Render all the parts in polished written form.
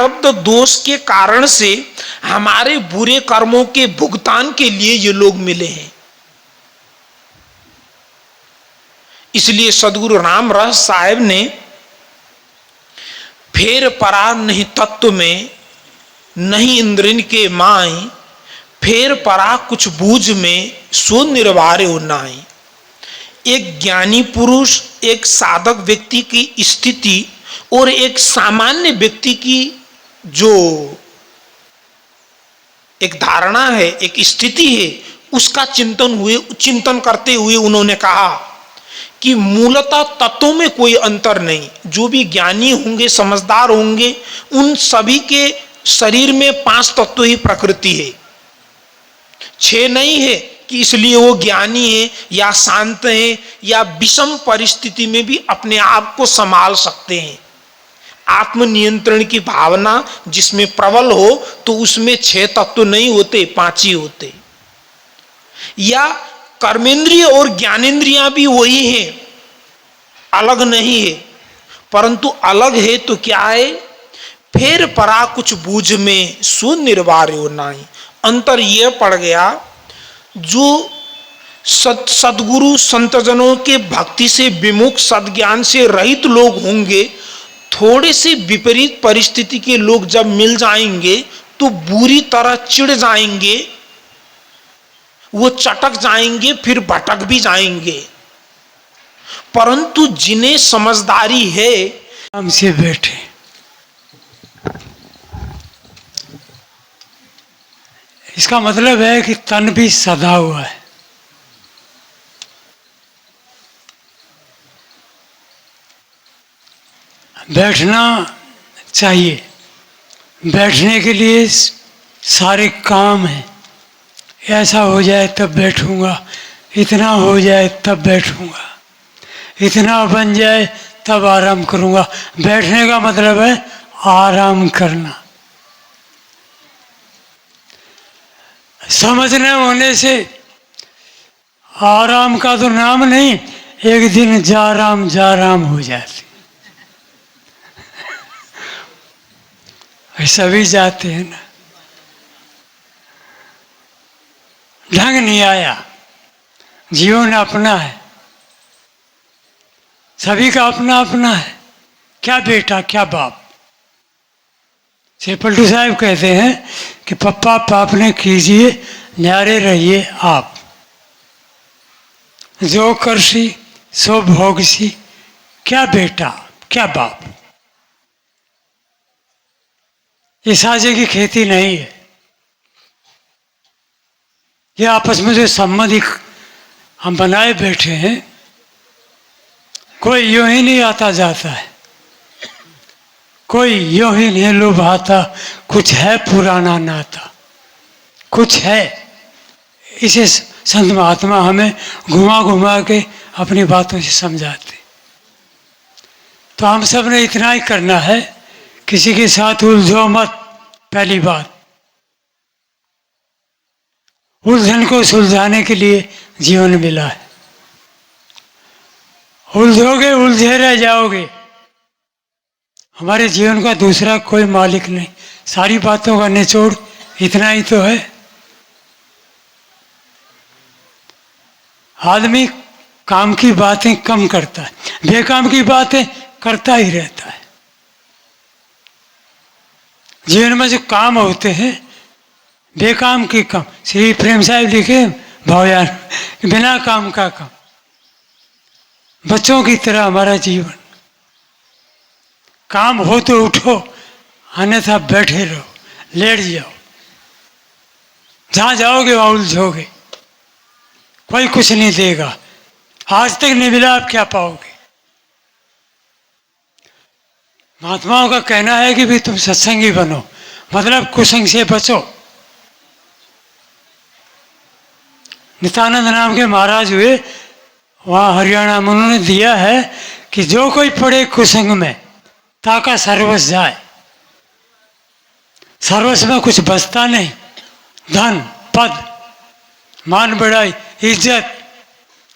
प्रारब्ध दोष के कारण से हमारे बुरे कर्मों के भुगतान के लिए ये लोग मिले हैं। इसलिए सदगुरु राम रहस साहेब ने फेर परा नहीं तत्व में नहीं इंद्रिन के माई, फेर परा कुछ बूझ में सो निर्वारे हो नाई। एक ज्ञानी पुरुष, एक साधक व्यक्ति की स्थिति और एक सामान्य व्यक्ति की जो एक धारणा है, एक स्थिति है, उसका चिंतन करते हुए उन्होंने कहा कि मूलतः तत्वों में कोई अंतर नहीं। जो भी ज्ञानी होंगे, समझदार होंगे, उन सभी के शरीर में 5 तत्व ही प्रकृति है, 6 नहीं है कि इसलिए वो ज्ञानी है या शांत है या विषम परिस्थिति में भी अपने आप को संभाल सकते हैं। आत्मनियंत्रण की भावना जिसमें प्रबल हो तो उसमें 6 तत्व नहीं होते, 5 ही होते। या कर्मेंद्रिय और ज्ञानेंद्रियां भी वही हैं, अलग नहीं है, परंतु अलग है तो क्या है, फेर परा कुछ बूझ में सो निर्वार्यो नाई। अंतर यह पड़ गया, जो सदगुरु संतजनों के भक्ति से विमुख, सद्ज्ञान से रहित लोग होंगे, थोड़े से विपरीत परिस्थिति के लोग जब मिल जाएंगे तो बुरी तरह चिढ़ जाएंगे, वो चटक जाएंगे, फिर भटक भी जाएंगे। परंतु जिन्हें समझदारी है, हमसे बैठे, इसका मतलब है कि तन भी सदा हुआ है। बैठना चाहिए, बैठने के लिए सारे काम हैं। ऐसा हो जाए तब बैठूंगा, इतना हो जाए तब बैठूंगा, इतना बन जाए तब आराम करूंगा। बैठने का मतलब है आराम करना। समझने होने से आराम का तो नाम नहीं, एक दिन जा राम हो जाती। सभी जाते हैं ना, ढंग नहीं आया। जीवन अपना है, सभी का अपना अपना है। क्या बेटा क्या बाप। श्री पलटू साहब कहते हैं कि पप्पा पाप ने कीजिए, न्यारे रहिए आप। जो करसी सो भोगसी, क्या बेटा क्या बाप। ये साझे की खेती नहीं है। ये आपस में जो संबंध हम बनाए बैठे हैं, कोई यूं ही नहीं आता जाता है, कोई यूं ही नहीं लुभाता। कुछ है पुराना नाता, कुछ है। इसे संत महात्मा हमें घुमा घुमा के अपनी बातों से समझाते। तो हम सब ने इतना ही करना है, किसी के साथ उलझो मत। पहली बात, उलझन को सुलझाने के लिए जीवन मिला है। उलझोगे उलझे रह जाओगे। हमारे जीवन का दूसरा कोई मालिक नहीं। सारी बातों का निचोड़ इतना ही तो है। आदमी काम की बातें कम करता है, बेकाम की बातें करता ही रहता है। जीवन में जो काम होते हैं बेकाम की काम, श्री प्रेम साहब लिखे भावयान, बिना काम का काम। बच्चों की तरह हमारा जीवन। काम हो तो उठो, अन्यथा बैठे रहो, लेट जाओ। जहां जाओगे वहां उलझोगे, कोई कुछ नहीं देगा। आज तक नहीं मिला, आप क्या पाओगे। महात्माओं का कहना है कि भी तुम सत्संगी बनो, मतलब कुसंग से बचो। नित्यानंद नाम के महाराज हुए वहाँ हरियाणा में, उन्होंने दिया है कि जो कोई पड़े कुसंग में ताका सर्वस जाए। सर्वस में कुछ बचता नहीं, धन पद मान बढ़ाई इज्जत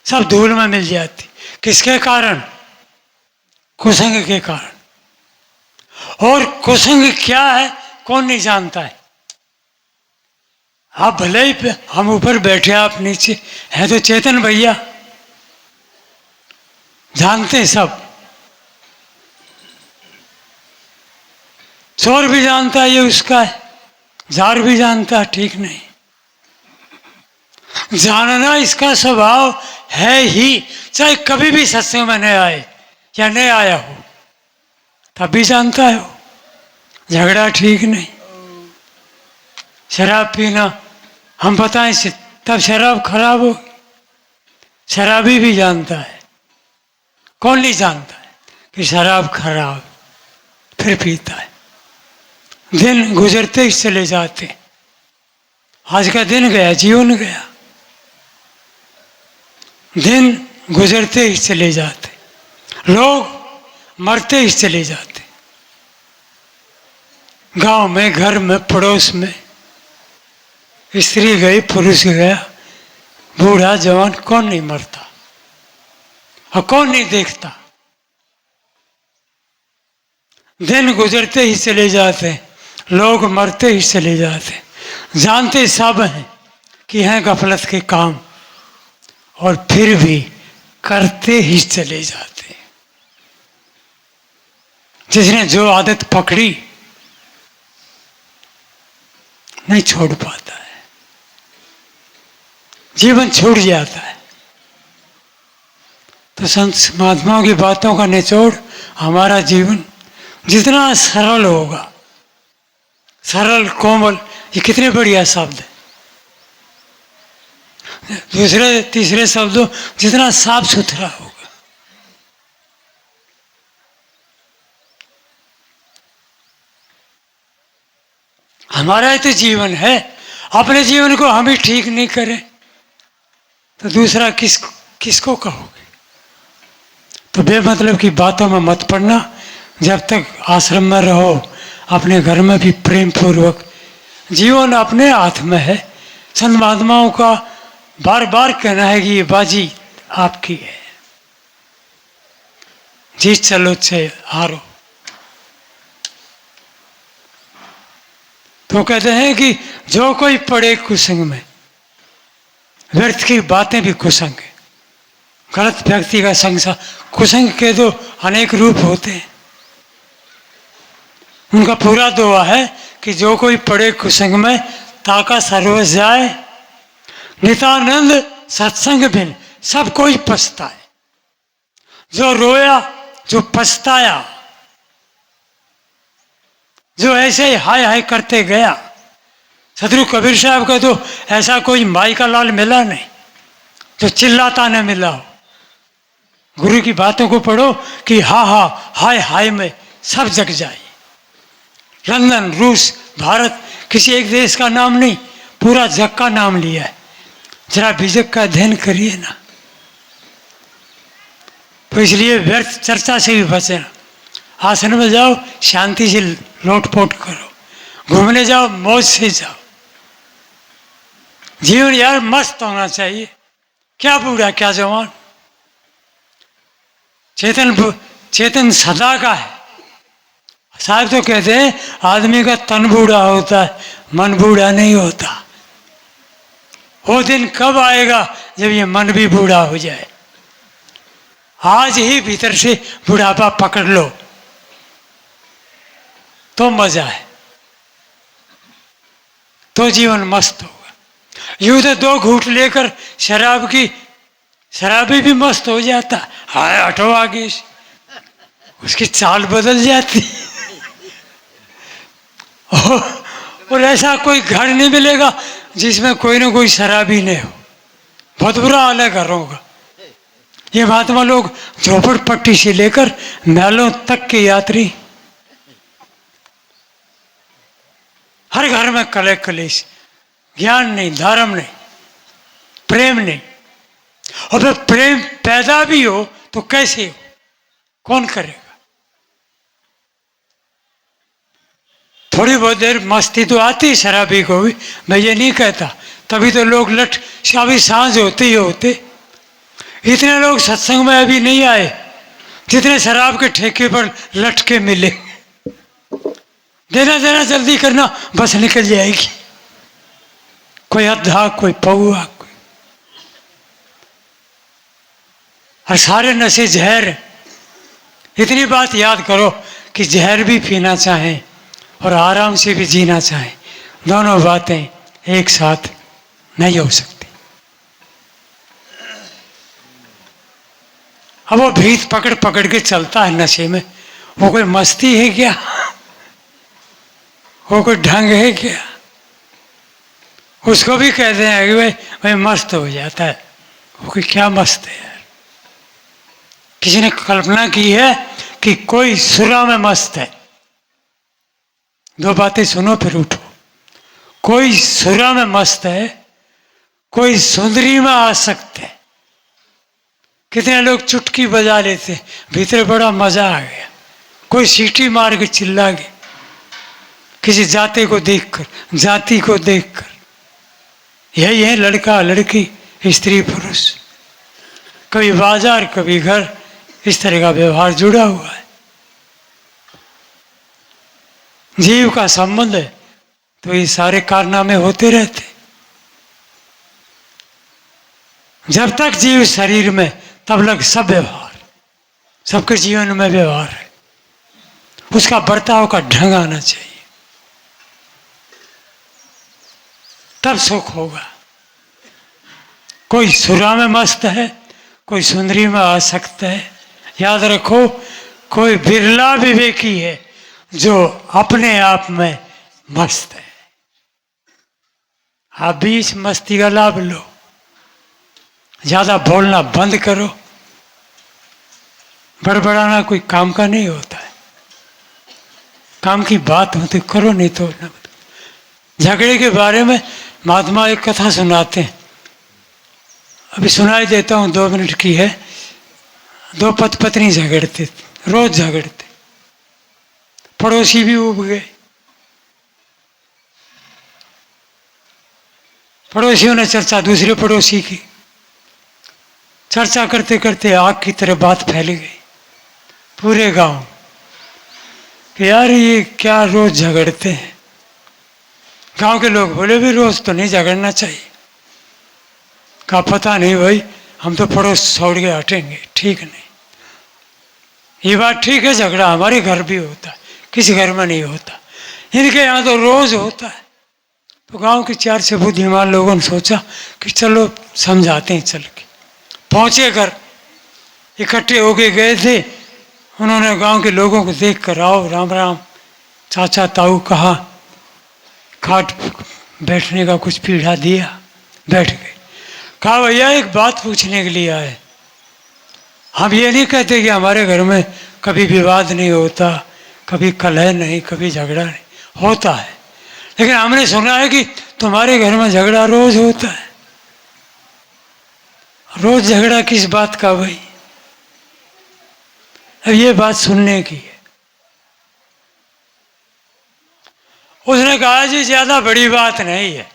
सब धूल में मिल जाती। किसके कारण? कुसंग के कारण। और कुसंग क्या है कौन नहीं जानता है। आप भले ही हम ऊपर बैठे आप नीचे हैं, तो चेतन भैया जानते हैं सब। चोर भी जानता है ये उसका है, जार भी जानता है ठीक नहीं। जानना इसका स्वभाव है ही, चाहे कभी भी सत्संग में नहीं आए या नहीं आया हो, तब भी जानता है वो झगड़ा ठीक नहीं। शराब पीना हम बताएं तब शराब खराब हो, शराबी भी जानता है। कौन नहीं जानता है कि शराब खराब, फिर पीता है। दिन गुजरते ही चले जाते, आज का दिन गया, जीवन गया। दिन गुजरते ही चले जाते, लोग मरते ही चले जाते। गांव में, घर में, पड़ोस में स्त्री गई, पुरुष गया, बूढ़ा जवान, कौन नहीं मरता और कौन नहीं देखता। दिन गुजरते ही चले जाते, लोग मरते ही चले जाते। जानते सब हैं कि हैं गफलत के काम, और फिर भी करते ही चले जाते। जिसने जो आदत पकड़ी नहीं छोड़ पाता है, जीवन छूट जाता है। तो संत महात्माओं की बातों का निचोड़, हमारा जीवन जितना सरल होगा, सरल कोमल, ये कितने बढ़िया शब्द है। दूसरे तीसरे शब्दों जितना साफ सुथरा होगा। हमारा ही तो जीवन है, अपने जीवन को हम ही ठीक नहीं करें तो दूसरा किसको कहोगे। तो बेमतलब की बातों में मत पड़ना। जब तक आश्रम में रहो, अपने घर में भी प्रेम पूर्वक, जीवन अपने हाथ में है। संत महात्माओं का बार बार कहना है कि ये बाजी आपकी है, जीत चलो चाहे हारो। तो कहते हैं कि जो कोई पड़े कुसंग में, व्यर्थ की बातें भी कुसंग है। गलत व्यक्ति का संग सा, कुसंग के तो अनेक रूप होते हैं। उनका पूरा दुआ है कि जो कोई पड़े कुसंग में, ताका सर्वस जाए, नित्यानंद सत्संग बिन सब कोई पछताए। जो रोया, जो पछताया, जो ऐसे ही हाय हाय करते गया। सदगुरु कबीर साहब का तो ऐसा कोई माई का लाल मिला नहीं जो चिल्लाता न मिला हो। गुरु की बातों को पढ़ो कि हा हा हाय हाय में सब जग जाए। लंदन, रूस, भारत, किसी एक देश का नाम नहीं, पूरा जग का नाम लिया है। जरा बीजक का अध्ययन करिए ना। तो इसलिए व्यर्थ चर्चा से भी बचना। आश्रम में जाओ, शांति से लोटपोट करो। घूमने जाओ, मौज से जाओ। जीवन यार मस्त होना चाहिए, क्या बूढ़ा क्या जवान। चेतन सदा का है। साहब तो कहते हैं आदमी का तन बूढ़ा होता है, मन बूढ़ा नहीं होता। वो दिन कब आएगा जब ये मन भी बूढ़ा हो जाए। आज ही भीतर से बुढ़ापा पकड़ लो तो मजा है, तो जीवन मस्त होगा। यूं तो 2 घूंट लेकर शराबी भी मस्त हो जाता। हाय हटो आगे से, उसकी चाल बदल जाती। और ऐसा कोई घर नहीं मिलेगा जिसमें कोई ना कोई शराबी नहीं हो। बहुत बुरा हाल है घरों का। ये महात्मा लोग झोपड़पट्टी से लेकर महलों तक के यात्री, हर घर में कले कलेश, ज्ञान नहीं, धर्म नहीं, प्रेम नहीं। और फिर प्रेम पैदा भी हो तो कैसे हो, कौन करेगा। थोड़ी बहुत देर मस्ती तो आती है शराबी को भी, मैं ये नहीं कहता। तभी तो लोग लठ, अभी सांझ होते ही होते इतने लोग सत्संग में अभी नहीं आए जितने शराब के ठेके पर लटके मिले। देना देना जल्दी करना, बस निकल जाएगी। कोई अद्धा, कोई पौआ, कोई, और सारे नशे जहर। इतनी बात याद करो कि जहर भी पीना चाहें और आराम से भी जीना चाहें, दोनों बातें एक साथ नहीं हो सकती। अब वो भीत पकड़ पकड़ के चलता है नशे में, वो कोई मस्ती है क्या? वो कोई ढंग है क्या? उसको भी कहते हैं कि भाई भाई मस्त हो जाता है। वो कोई क्या मस्त है यार? किसी ने कल्पना की है कि कोई सुरा में मस्त है। दो बातें सुनो फिर उठो। कोई सुरा में मस्त है, कोई सुंदरी में आसक्त है। कितने लोग चुटकी बजा लेते, भीतर बड़ा मजा आ गया। कोई सीटी मार के चिल्ला गया किसी जाति को देखकर, जाति को देखकर। यही है लड़का लड़की, स्त्री पुरुष, कभी बाजार कभी घर, इस तरह का व्यवहार जुड़ा हुआ है। जीव का संबंध है तो ये सारे कारनामे होते रहते। जब तक जीव शरीर में तब लग सब व्यवहार, सबके जीवन में व्यवहार है। उसका बर्ताव का ढंग आना चाहिए, तब सुख होगा। कोई सुरा में मस्त है, कोई सुंदरी में आसक्त है। याद रखो, कोई बिरला विवेकी है जो अपने आप में मस्त है। आप भी इस मस्ती का लाभ लो। ज्यादा बोलना बंद करो। बड़बड़ाना कोई काम का नहीं होता है। काम की बात हो तो करो, नहीं तो ना। झगड़े के बारे में महात्मा एक कथा सुनाते हैं, अभी सुनाई देता हूँ, 2 मिनट की है। दो पति पत्नी झगड़ते, रोज झगड़ते, पड़ोसी भी उब गए। पड़ोसियों ने चर्चा दूसरे पड़ोसी की, चर्चा करते करते आग की तरह बात फैल गई पूरे गांव कि यार ये क्या रोज झगड़ते हैं। गांव के लोग बोले भी रोज तो नहीं झगड़ना चाहिए। कहा पता नहीं भाई, हम तो पड़ोस छोड़ के हटेंगे, ठीक नहीं। ये बात ठीक है, झगड़ा हमारे घर भी होता है, किसी घर में नहीं होता, इनके यहाँ तो रोज होता है। तो गांव के 4 से बुद्धिमान लोगों ने सोचा कि चलो समझाते हैं चल के। पहुंचे घर, इकट्ठे होके गए थे। उन्होंने गांव के लोगों को देख कर आओ राम राम चाचा ताऊ कहा, खाट बैठने का कुछ पीढ़ा दिया, बैठ गए। कहा भैया एक बात पूछने के लिए आए। हम ये नहीं कहते कि हमारे घर में कभी विवाद नहीं होता, कभी कलह नहीं, कभी झगड़ा नहीं, होता है। लेकिन हमने सुना है कि तुम्हारे घर में झगड़ा रोज होता है। रोज झगड़ा किस बात का भाई? अब ये बात सुनने की है। उसने कहा जी ज्यादा बड़ी बात नहीं है।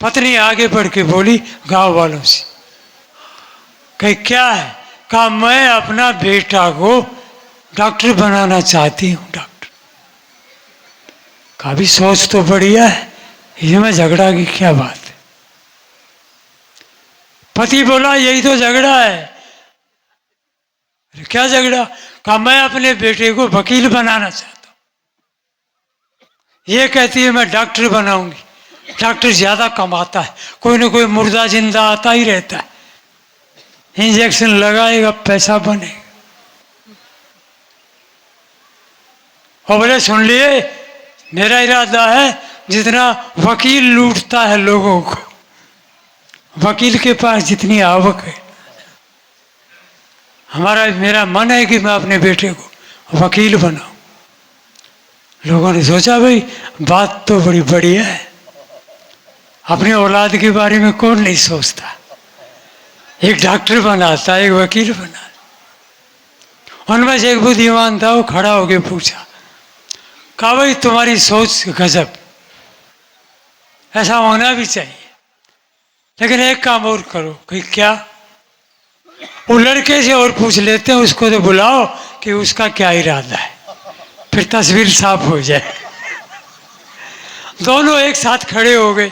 पत्नी आगे बढ़ के बोली गांव वालों से, कही क्या है? कहा मैं अपना बेटा को डॉक्टर बनाना चाहती हूं। डॉक्टर कहा भी सोच तो बढ़िया है, इसमें झगड़ा की क्या बात है? पति बोला यही तो झगड़ा है। क्या झगड़ा? कहा मैं अपने बेटे को वकील बनाना चाहता हूं, ये कहती है मैं डॉक्टर बनाऊंगी। डॉक्टर ज्यादा कमाता है, कोई ना कोई मुर्दा जिंदा आता ही रहता है, इंजेक्शन लगाएगा पैसा बनेगा। और बोले सुन लिए, मेरा इरादा है जितना वकील लूटता है लोगों को, वकील के पास जितनी आवक है, मेरा मन है कि मैं अपने बेटे को वकील बनाऊं। लोगों ने सोचा भाई बात तो बड़ी बढ़िया है, अपनी औलाद के बारे में कौन नहीं सोचता। एक डॉक्टर बनाता, एक वकील बना। उनमें से एक बुद्धिमान था, वो खड़ा होके पूछा, कहा भाई तुम्हारी सोच गजब, ऐसा होना भी चाहिए, लेकिन एक काम और करो। कहीं क्या? वो लड़के से और पूछ लेते हैं, उसको तो बुलाओ कि उसका क्या इरादा है, फिर तस्वीर साफ हो जाए। दोनों एक साथ खड़े हो गए।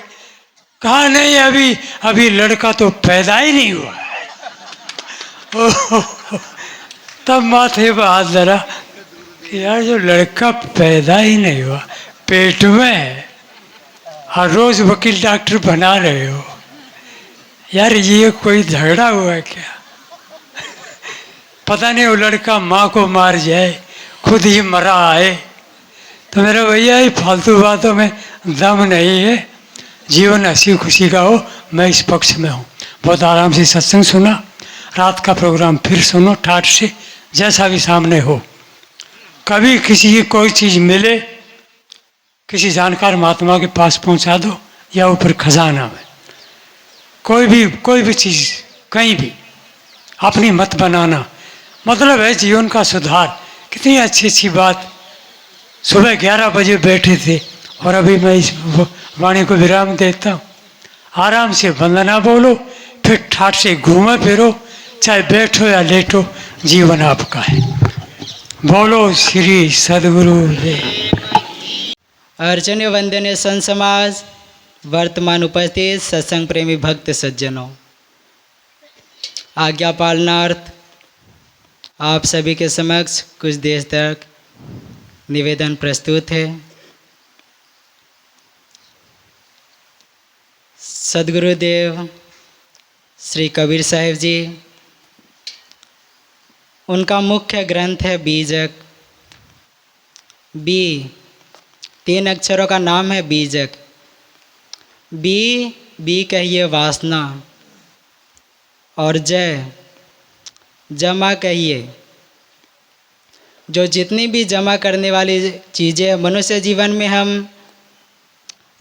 कहा नहीं, अभी अभी लड़का तो पैदा ही नहीं हुआ है। ओह, तब माथे पर हाथ धरा, यार जो लड़का पैदा ही नहीं हुआ, पेट में है, और रोज वकील डॉक्टर बना रहे हो, यार ये कोई झगड़ा हुआ है क्या? पता नहीं वो लड़का माँ को मार जाए, खुद ही मरा आए। तो मेरा भैया ये फालतू बातों में दम नहीं है। जीवन हंसी खुशी का हो, मैं इस पक्ष में हूँ। बहुत आराम से सत्संग सुना, रात का प्रोग्राम फिर सुनो ठाठ से, जैसा भी सामने हो। कभी किसी की कोई चीज़ मिले, किसी जानकार महात्मा के पास पहुँचा दो, या ऊपर खजाना में कोई भी चीज़ कहीं भी अपनी मत बनाना, मतलब है जीवन का सुधार। कितनी अच्छी अच्छी बात। सुबह 11 बजे बैठे थे और अभी मैं इस वाणी को विराम देता हूँ। आराम से वंदना बोलो, फिर ठाठ से घूमो फिरो, चाहे बैठो या लेटो, जीवन आपका है। बोलो श्री सद्गुरु देव। अर्चन्य वंदनीय संत समाज, वर्तमान उपस्थित सत्संग प्रेमी भक्त सज्जनों, आज्ञा पालनार्थ आप सभी के समक्ष कुछ देर तक निवेदन प्रस्तुत है। सद्गुरुदेव श्री कबीर साहिब जी, उनका मुख्य ग्रंथ है बीजक। बी 3 अक्षरों का नाम है बीजक। बी कहिए वासना, और जय जमा कहिए जो जितनी भी जमा करने वाली चीज़ें मनुष्य जीवन में हम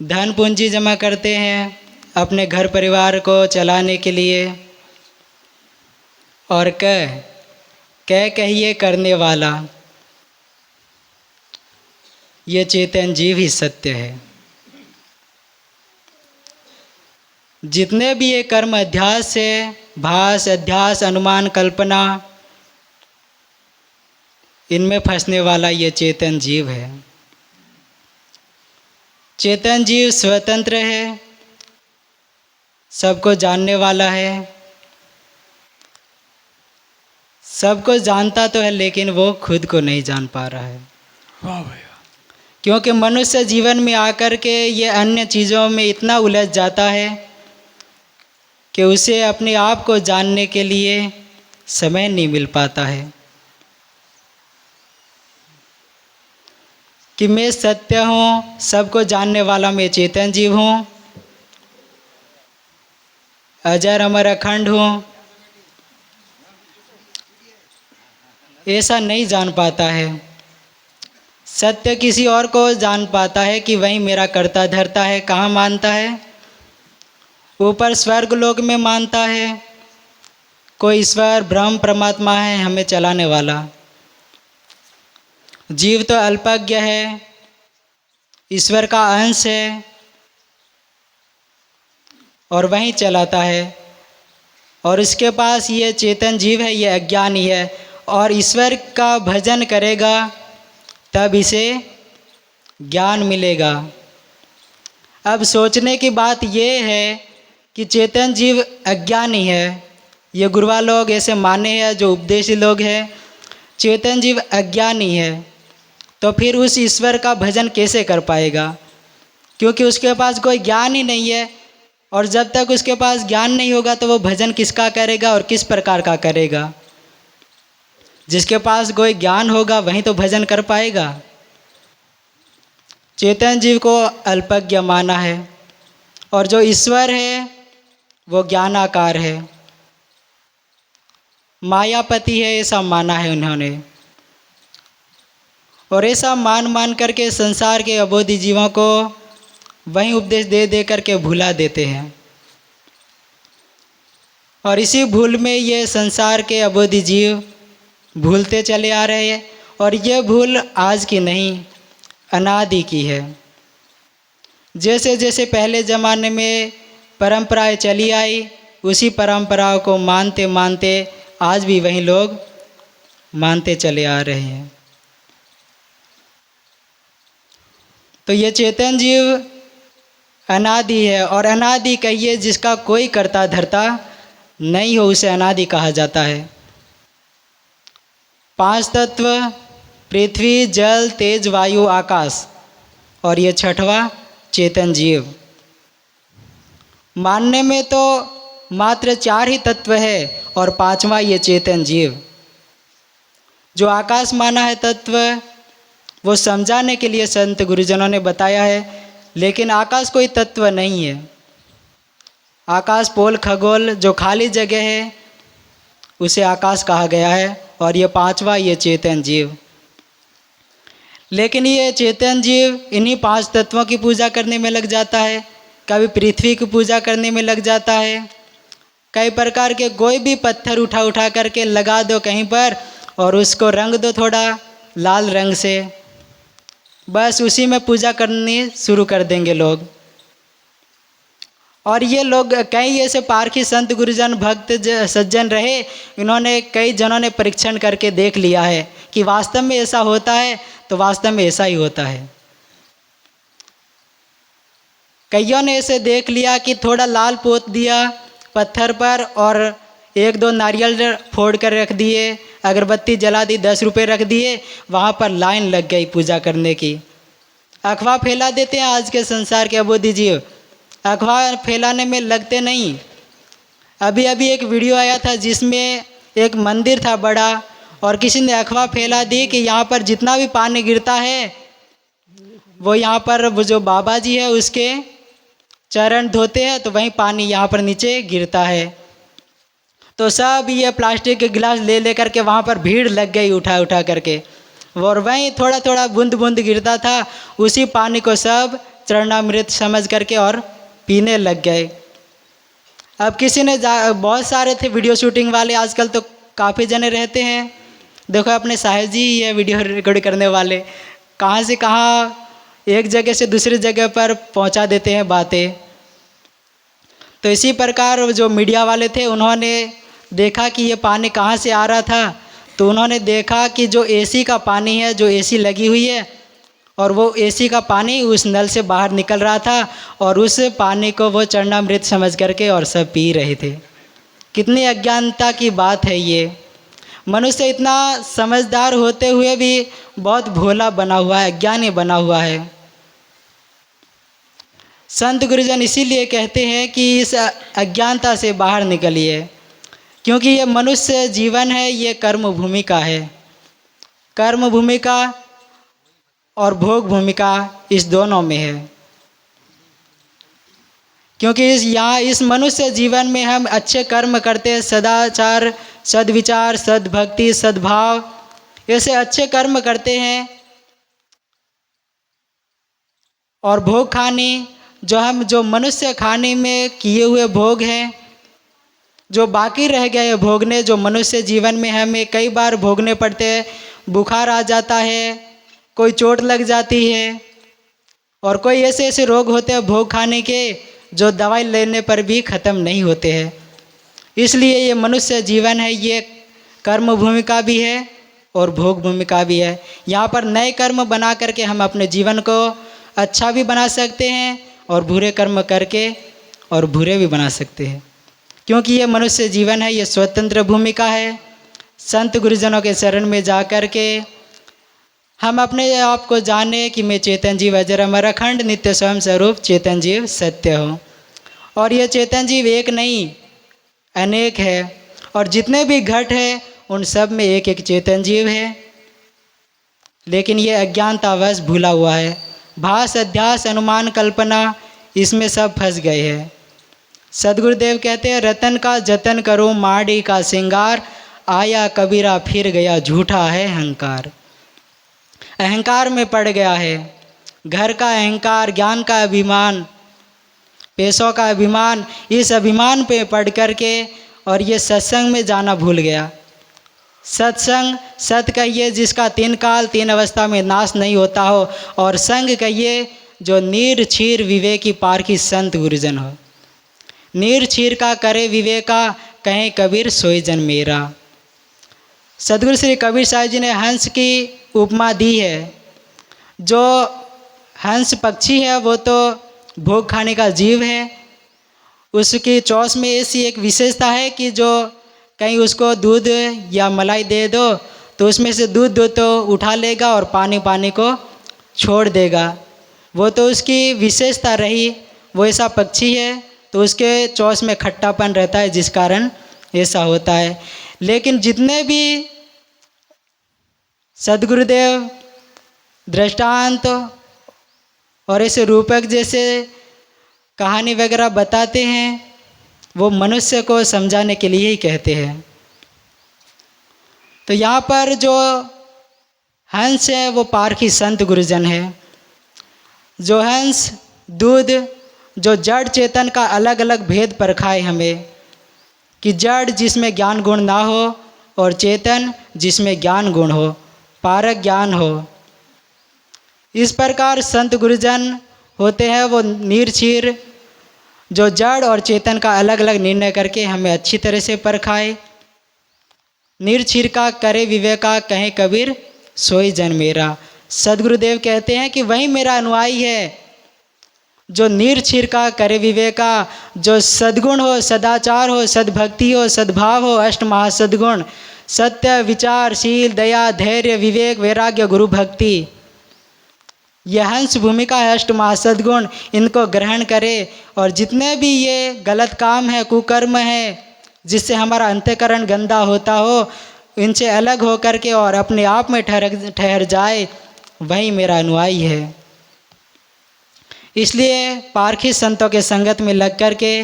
धन पूंजी जमा करते हैं अपने घर परिवार को चलाने के लिए, और कहिए करने वाला, ये चेतन जीव ही सत्य है। जितने भी ये कर्म अध्यास है, भास अध्यास अनुमान कल्पना, इनमें फंसने वाला ये चेतन जीव है। चेतन जीव स्वतंत्र है, सबको जानने वाला है, सबको जानता तो है, लेकिन वो खुद को नहीं जान पा रहा है। वाह भैया। क्योंकि मनुष्य जीवन में आकर के ये अन्य चीज़ों में इतना उलझ जाता है कि उसे अपने आप को जानने के लिए समय नहीं मिल पाता है कि मैं सत्य हूँ, सबको जानने वाला मैं चेतन जीव हूँ, अजर अमर अखंड हूँ। ऐसा नहीं जान पाता है। सत्य किसी और को जान पाता है कि वही मेरा कर्ता धर्ता है। कहाँ मानता है? ऊपर स्वर्ग लोक में मानता है। कोई ईश्वर ब्रह्म परमात्मा है हमें चलाने वाला। जीव तो अल्पज्ञ है, ईश्वर का अंश है और वहीं चलाता है। और इसके पास ये चेतन जीव है, ये अज्ञानी है, और ईश्वर का भजन करेगा तब इसे ज्ञान मिलेगा। अब सोचने की बात ये है कि चेतन जीव अज्ञानी है। ये गुरुवा लोग ऐसे माने हैं, जो उपदेशी लोग हैं, चेतन जीव अज्ञानी है, तो फिर उस ईश्वर का भजन कैसे कर पाएगा? क्योंकि उसके पास कोई ज्ञान ही नहीं है। और जब तक उसके पास ज्ञान नहीं होगा तो वो भजन किसका करेगा और किस प्रकार का करेगा? जिसके पास कोई ज्ञान होगा वहीं तो भजन कर पाएगा। चेतन जीव को अल्पज्ञ माना है, और जो ईश्वर है वो ज्ञानाकार है, मायापति है, ऐसा माना है उन्होंने। और ऐसा मान करके संसार के अबोधी जीवों को वही उपदेश दे दे करके भुला देते हैं। और इसी भूल में ये संसार के अबोधी जीव भूलते चले आ रहे हैं। और ये भूल आज की नहीं, अनादि की है। जैसे जैसे पहले ज़माने में परंपराएं चली आई, उसी परंपराओं को मानते मानते आज भी वही लोग मानते चले आ रहे हैं। तो ये चेतन जीव अनादि है, और अनादि कहिए जिसका कोई कर्ता धर्ता नहीं हो उसे अनादि कहा जाता है। 5 तत्व पृथ्वी, जल, तेज, वायु, आकाश, और ये 6वां चेतन जीव। मानने में तो मात्र 4 ही तत्व है और 5वां ये चेतन जीव। जो आकाश माना है तत्व वो समझाने के लिए संत गुरुजनों ने बताया है, लेकिन आकाश कोई तत्व नहीं है। आकाश पोल खगोल जो खाली जगह है उसे आकाश कहा गया है, और ये 5वां ये चेतन जीव। लेकिन ये चेतन जीव इन्हीं 5 तत्वों की पूजा करने में लग जाता है, कभी पृथ्वी की पूजा करने में लग जाता है, कई प्रकार के कोई भी पत्थर उठा उठा करके लगा दो कहीं पर और उसको रंग दो थोड़ा लाल रंग से, बस उसी में पूजा करनी शुरू कर देंगे लोग। और ये लोग कई ऐसे पारखी संत गुरुजन भक्त सज्जन रहे, इन्होंने कई जनों ने परीक्षण करके देख लिया है कि वास्तव में ऐसा होता है, तो वास्तव में ऐसा ही होता है। कईयों ने ऐसे देख लिया कि थोड़ा लाल पोत दिया पत्थर पर और 1-2 नारियल फोड़ कर रख दिए, अगरबत्ती जला दी, 10 रुपये रख दिए, वहाँ पर लाइन लग गई पूजा करने की। अफवाह फैला देते हैं आज के संसार के अबोधी जीव, अफवाह फैलाने में लगते नहीं। अभी अभी एक वीडियो आया था जिसमें एक मंदिर था बड़ा, और किसी ने अफवाह फैला दी कि यहाँ पर जितना भी पानी गिरता है वो यहाँ पर वो जो बाबा जी है उसके चरण धोते हैं, तो वहीं पानी यहाँ पर नीचे गिरता है। तो सब ये प्लास्टिक के गिलास ले ले करके वहाँ पर भीड़ लग गई उठा उठा करके, और वहीं थोड़ा थोड़ा बूंद बूंद गिरता था, उसी पानी को सब चरणामृत समझ करके और पीने लग गए। अब किसी ने बहुत सारे थे वीडियो शूटिंग वाले, आजकल तो काफ़ी जने रहते हैं। देखो अपने साहेब जी ये वीडियो रिकॉर्ड करने वाले कहाँ से कहाँ एक जगह से दूसरी जगह पर पहुंचा देते हैं बातें। तो इसी प्रकार जो मीडिया वाले थे उन्होंने देखा कि ये पानी कहाँ से आ रहा था, तो उन्होंने देखा कि जो एसी का पानी है, जो एसी लगी हुई है, और वो एसी का पानी उस नल से बाहर निकल रहा था, और उस पानी को वो चरणामृत समझ करके और सब पी रहे थे। कितनी अज्ञानता की बात है ये। मनुष्य इतना समझदार होते हुए भी बहुत भोला बना हुआ है, अज्ञानी बना हुआ है। संत गुरुजन इसीलिए कहते हैं कि इस अज्ञानता से बाहर निकलिए, क्योंकि ये मनुष्य जीवन है, ये कर्म भूमिका है। कर्म भूमिका और भोग भूमिका इस दोनों में है, क्योंकि इस मनुष्य जीवन में हम अच्छे कर्म करते हैं, सदाचार, सद्विचार, सद्भक्ति, सद्भाव, ऐसे अच्छे कर्म करते हैं। और भोग खाने जो मनुष्य खाने में किए हुए भोग हैं, जो बाकी रह गए भोगने, जो मनुष्य जीवन में हमें कई बार भोगने पड़ते हैं। बुखार आ जाता है, कोई चोट लग जाती है, और कोई ऐसे ऐसे रोग होते हैं भोग खाने के जो दवाई लेने पर भी ख़त्म नहीं होते हैं। इसलिए ये मनुष्य जीवन है, ये कर्म भूमिका भी है और भोग भूमिका भी है। यहाँ पर नए कर्म बना करके हम अपने जीवन को अच्छा भी बना सकते हैं और बुरे कर्म करके और बुरे भी बना सकते हैं, क्योंकि ये मनुष्य जीवन है, ये स्वतंत्र भूमिका है। संत गुरुजनों के शरण में जा कर के हम अपने आप को जाने कि मैं चेतन जीव अजर अमर अखंड नित्य स्वयं स्वरूप चेतन जीव सत्य हूँ। और ये चेतन जीव एक नहीं अनेक है, और जितने भी घट है उन सब में एक एक चेतन जीव है। लेकिन ये अज्ञानतावश भूला हुआ है, भास अध्यास अनुमान कल्पना इसमें सब फंस गए हैं। सदगुरुदेव कहते हैं रतन का जतन करो माड़ी का सिंगार, आया कबीरा फिर गया झूठा है अहंकार। अहंकार में पड़ गया है, घर का अहंकार, ज्ञान का अभिमान, पैसों का अभिमान, इस अभिमान पे पड़ कर के और ये सत्संग में जाना भूल गया। सत्संग सत कहिए जिसका 3 काल 3 अवस्था में नाश नहीं होता हो, और संग कहिए जो नीर क्षीर विवेकी पार की संत गुरुजन हो। नीर क्षीर का करे विवेका, कहें कबीर सोई जन मेरा। सदगुरु श्री कबीर साहिब जी ने हंस की उपमा दी है, जो हंस पक्षी है, वो तो भोग खाने का जीव है। उसकी चोंच में ऐसी एक विशेषता है कि जो कहीं उसको दूध या मलाई दे दो तो उसमें से दूध दो तो उठा लेगा और पानी को छोड़ देगा। वो तो उसकी विशेषता रही, वो ऐसा पक्षी है, तो उसके चोंच में खट्टापन रहता है जिस कारण ऐसा होता है। लेकिन जितने भी सद्गुरुदेव दृष्टांत और ऐसे रूपक जैसे कहानी वगैरह बताते हैं वो मनुष्य को समझाने के लिए ही कहते हैं। तो यहाँ पर जो हंस है वो पारखी संत गुरुजन है। जो हंस दूध जो जड़ चेतन का अलग अलग भेद परखाए हमें कि जड़ जिसमें ज्ञान गुण ना हो और चेतन जिसमें ज्ञान गुण हो, पारक ज्ञान हो। इस प्रकार संत गुरुजन होते हैं वो निर्क्षीर जो जड़ और चेतन का अलग अलग निर्णय करके हमें अच्छी तरह से परखाए। निर्क्षीर का करे विवेका कहे कबीर सोई जन मेरा। सद्गुरुदेव कहते हैं कि वही मेरा अनुयायी है जो निर्क्षीर का करे विवेका, जो सद्गुण हो, सदाचार हो, सद्भक्ति हो, सद्भाव हो, अष्ट महासद्गुण सत्य, विचार, शील, दया, धैर्य, विवेक, वैराग्य, गुरु भक्ति, यह हंस भूमिका है अष्ट महासद्गुण, इनको ग्रहण करे और जितने भी ये गलत काम है, कुकर्म है, जिससे हमारा अंतःकरण गंदा होता हो, इनसे अलग हो करके और अपने आप में ठहर जाए, वही मेरा अनुयायी है। इसलिए पारखी संतों के संगत में लग करके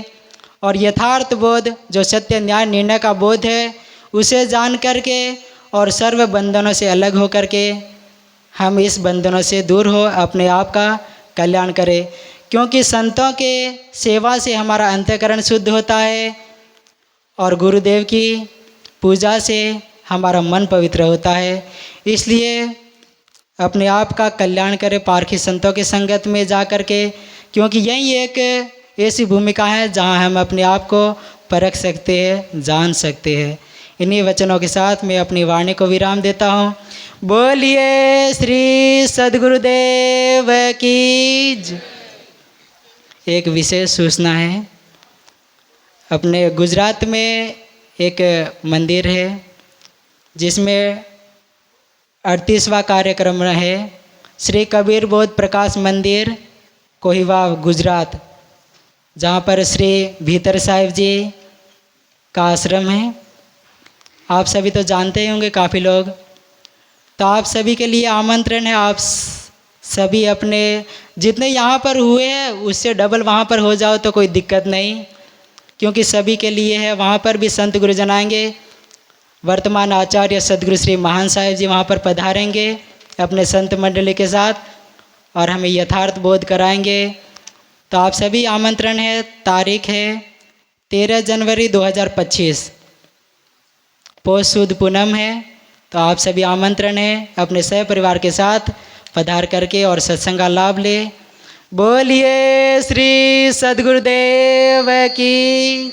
और यथार्थ बोध जो सत्य न्याय निर्णय का बोध है उसे जान करके और सर्व बंधनों से अलग हो करके हम इस बंधनों से दूर हो अपने आप का कल्याण करें। क्योंकि संतों के सेवा से हमारा अंतःकरण शुद्ध होता है और गुरुदेव की पूजा से हमारा मन पवित्र होता है। इसलिए अपने आप का कल्याण करें पारखी संतों के संगत में जा कर के, क्योंकि यही एक ऐसी भूमिका है जहाँ हम अपने आप को परख सकते हैं, जान सकते हैं। इन्हीं वचनों के साथ मैं अपनी वाणी को विराम देता हूँ। बोलिए श्री सद्गुरुदेव की जय। एक विशेष सूचना है, अपने गुजरात में एक मंदिर है जिसमें 38वां कार्यक्रम है। श्री कबीर बोध प्रकाश मंदिर कोहिवा गुजरात, जहाँ पर श्री भीतर साहिब जी का आश्रम है। आप सभी तो जानते ही होंगे काफ़ी लोग, तो आप सभी के लिए आमंत्रण है। आप सभी अपने जितने यहाँ पर हुए हैं उससे डबल वहाँ पर हो जाओ तो कोई दिक्कत नहीं, क्योंकि सभी के लिए है। वहाँ पर भी संत गुरुजन आएंगे। वर्तमान आचार्य सदगुरु श्री महान साहिब जी वहाँ पर पधारेंगे अपने संत मंडली के साथ और हमें यथार्थ बोध कराएंगे। तो आप सभी आमंत्रण है। तारीख है 13 जनवरी 2025, पौष सुद पूनम है। तो आप सभी आमंत्रण है, अपने सह परिवार के साथ पधार करके और सत्संग का लाभ ले। बोलिए श्री सद्गुरुदेव की